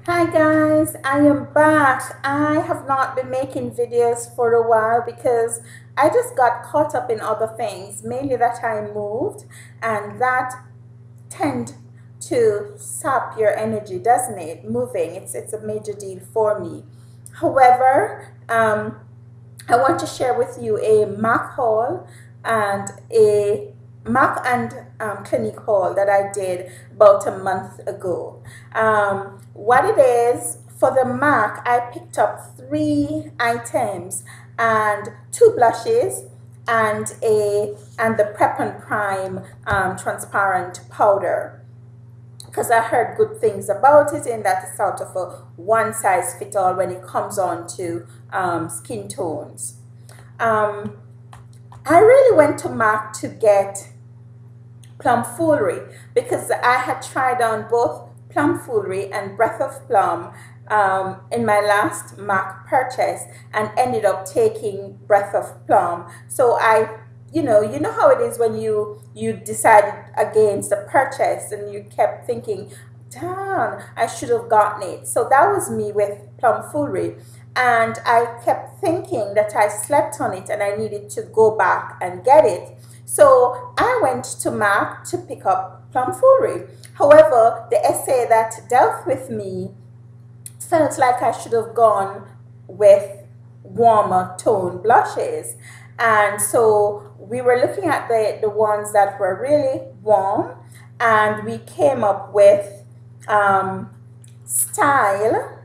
Hi guys, I am back. I have not been making videos for a while because I just got caught up in other things, mainly that I moved, and that tend to sap your energy, doesn't it? Moving, it's a major deal for me. However, I want to share with you a Mac haul and a Mac and Clinique haul that I did about a month ago. What it is, for the Mac, I picked up 3 items and 2 blushes and the Prep and Prime transparent powder, because I heard good things about it, and that it's sort of a one size fit all when it comes on to skin tones. Um, I really went to MAC to get Plum Foolery because I had tried on both Plum Foolery and Breath of Plum in my last MAC purchase and ended up taking Breath of Plum. So you know how it is when you decided against the purchase and you kept thinking, darn, I should have gotten it. So that was me with Plum Foolery. And I kept thinking that I slept on it and I needed to go back and get it. So I went to MAC to pick up Plum Foolery. However, the essay that dealt with me felt like I should have gone with warmer tone blushes. And so we were looking at the ones that were really warm, and we came up with Style,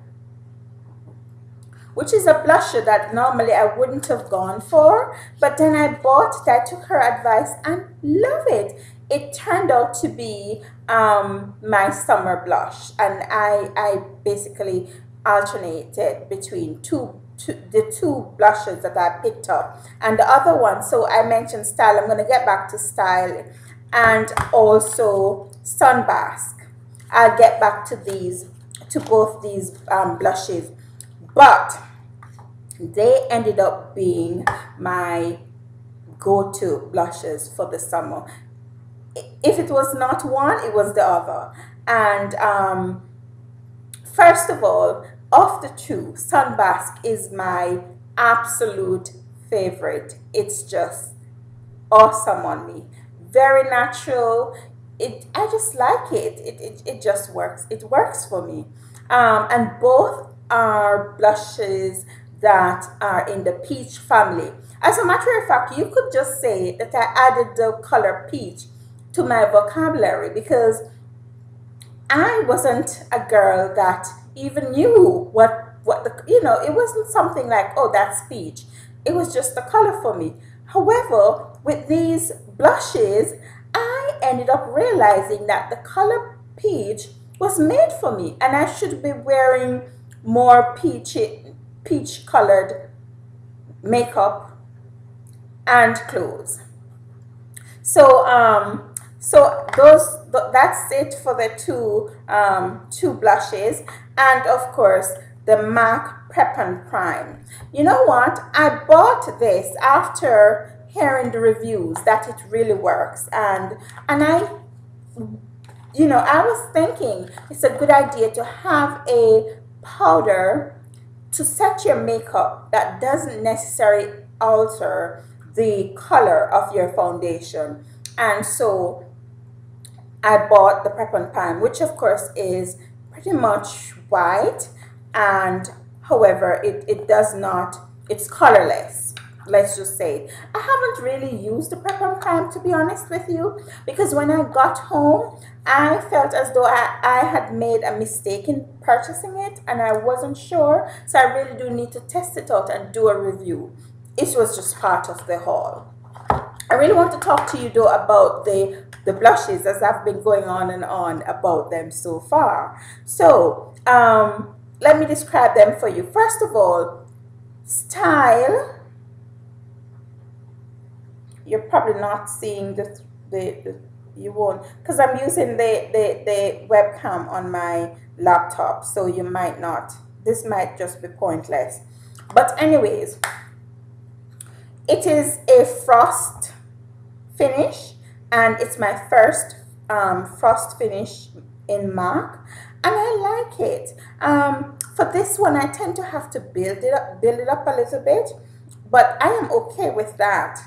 which is a blusher that normally I wouldn't have gone for, but then I bought it. I took her advice and love it. It turned out to be my summer blush, and I basically alternated between the two blushes that I picked up and the other one. So I mentioned Style. I'm going to get back to Style, and also Sunbask. I'll get back to both these blushes, but they ended up being my go-to blushes for the summer. If it was not one, it was the other. And first of all, of the two, Sunbask is my absolute favorite. It's just awesome on me. Very natural. I just like it. It just works. It works for me. And both are blushes that are in the peach family. As a matter of fact, you could just say that I added the color peach to my vocabulary because I wasn't a girl that even knew what it wasn't something like, oh, that's peach. It was just the color for me. However, with these blushes, I ended up realizing that the color peach was made for me, and I should be wearing more peach colored makeup and clothes. So that's it for the two blushes, and of course the MAC Prep and Prime. You know what? I bought this after hearing the reviews that it really works, and I was thinking it's a good idea to have a powder to set your makeup that doesn't necessarily alter the color of your foundation. And so I bought the Prep and Prime, which of course is pretty much white, and however it does not, it's colorless, let's just say. I haven't really used the Prep and Prime, to be honest with you, because when I got home I felt as though I had made a mistake in purchasing it and I wasn't sure, so I really do need to test it out and do a review. It was just part of the haul. I really want to talk to you though about the blushes, as I've been going on and on about them so far. So let me describe them for you. First of all, Style. You're probably not seeing you won't, because I'm using the webcam on my laptop, so you might not, this might just be pointless. But anyways, it is a frost finish, and it's my first frost finish in MAC, and I like it. For this one, I tend to have to build it up a little bit, but I am okay with that.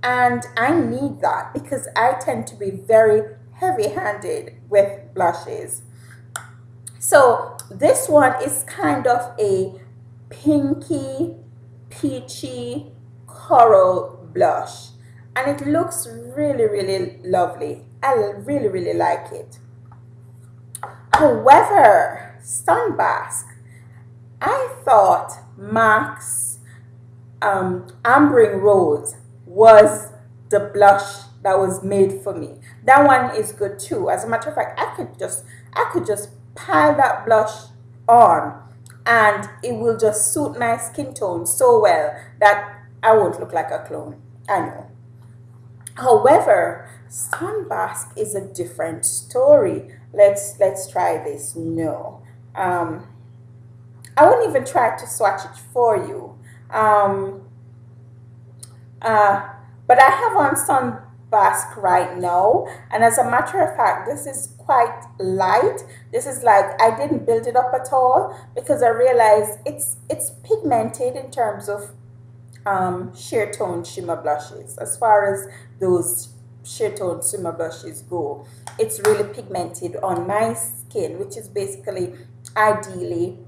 And I need that because I tend to be very heavy-handed with blushes. So this one is kind of a pinky, peachy coral blush, and it looks really, really lovely. I really, really like it. However, Sunbask, I thought MAC's Ambering Rose was the blush that was made for me. That one is good too. As a matter of fact, I could just pile that blush on and it will just suit my skin tone so well that I won't look like a clone. I know. However, Sunbask is a different story. Let's try this. No. I won't even try to swatch it for you. But I have on Sunbask right now, and as a matter of fact, this is quite light. This is like I didn't build it up at all because I realized it's pigmented in terms of sheer tone shimmer blushes. As far as those sheer tone shimmer blushes go, it's really pigmented on my skin, which is basically ideally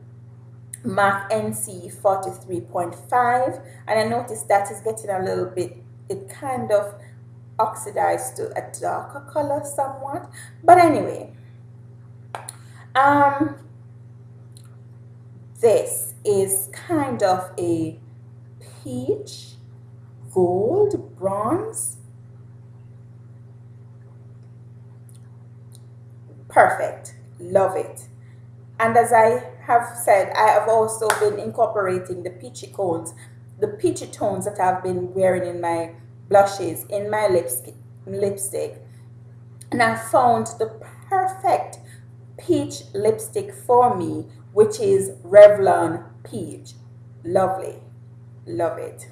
MAC NC 43.5, and I noticed that is getting a little bit, it kind of oxidized to a darker color somewhat, but anyway, this is kind of a peach gold bronze. Perfect, love it. And as I have said, I have also been incorporating the peachy tones that I've been wearing in my blushes, in my lipstick. And I found the perfect peach lipstick for me, which is Revlon Peach. Lovely, love it.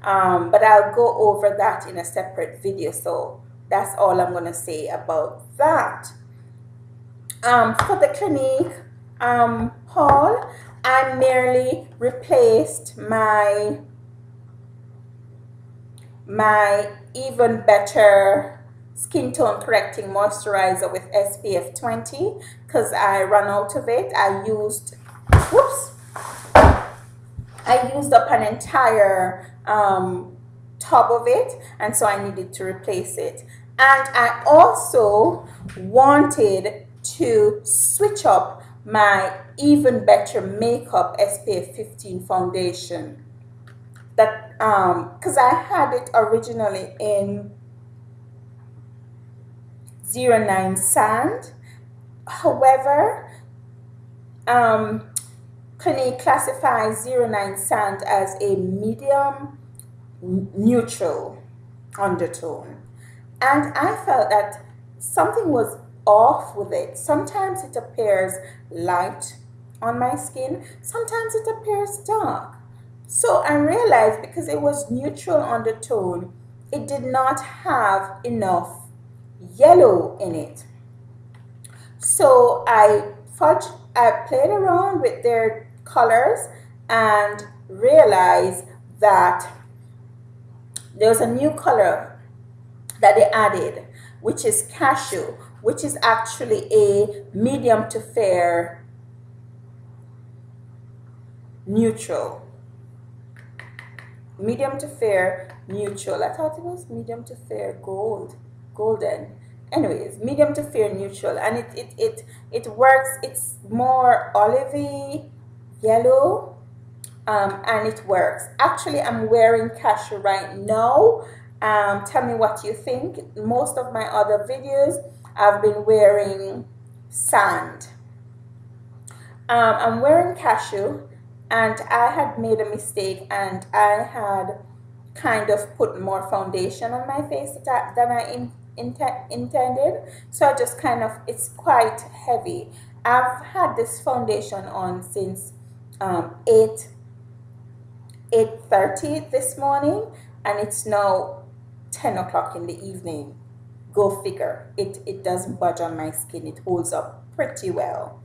But I'll go over that in a separate video, so that's all I'm going to say about that. For the Clinique haul, I merely replaced my Even Better skin tone correcting moisturizer with SPF 20 because I ran out of it. I used up an entire tub of it, and so I needed to replace it. And I also wanted to switch up my Even Better Makeup SPF 15 foundation, that because I had it originally in 09 Sand. However, Clinique classifies 09 Sand as a medium neutral undertone, and I felt that something was off with it. Sometimes it appears light on my skin, sometimes it appears dark. So I realized because it was neutral undertone, it did not have enough yellow in it. So I played around with their colors and realized that there's a new color that they added, which is Cashew, which is actually a medium to fair neutral. Medium to fair neutral. I thought it was medium to fair golden. Anyways, medium to fair neutral, and it works. It's more olivey yellow, and it works. Actually, I'm wearing Cashew right now. Tell me what you think. Most of my other videos, I've been wearing Sand. I'm wearing Cashew, and I had made a mistake, and I had kind of put more foundation on my face than I intended. So I just kind of, it's quite heavy. I've had this foundation on since 8:30 this morning, and it's now 10 o'clock in the evening, go figure. It doesn't budge on my skin. It holds up pretty well.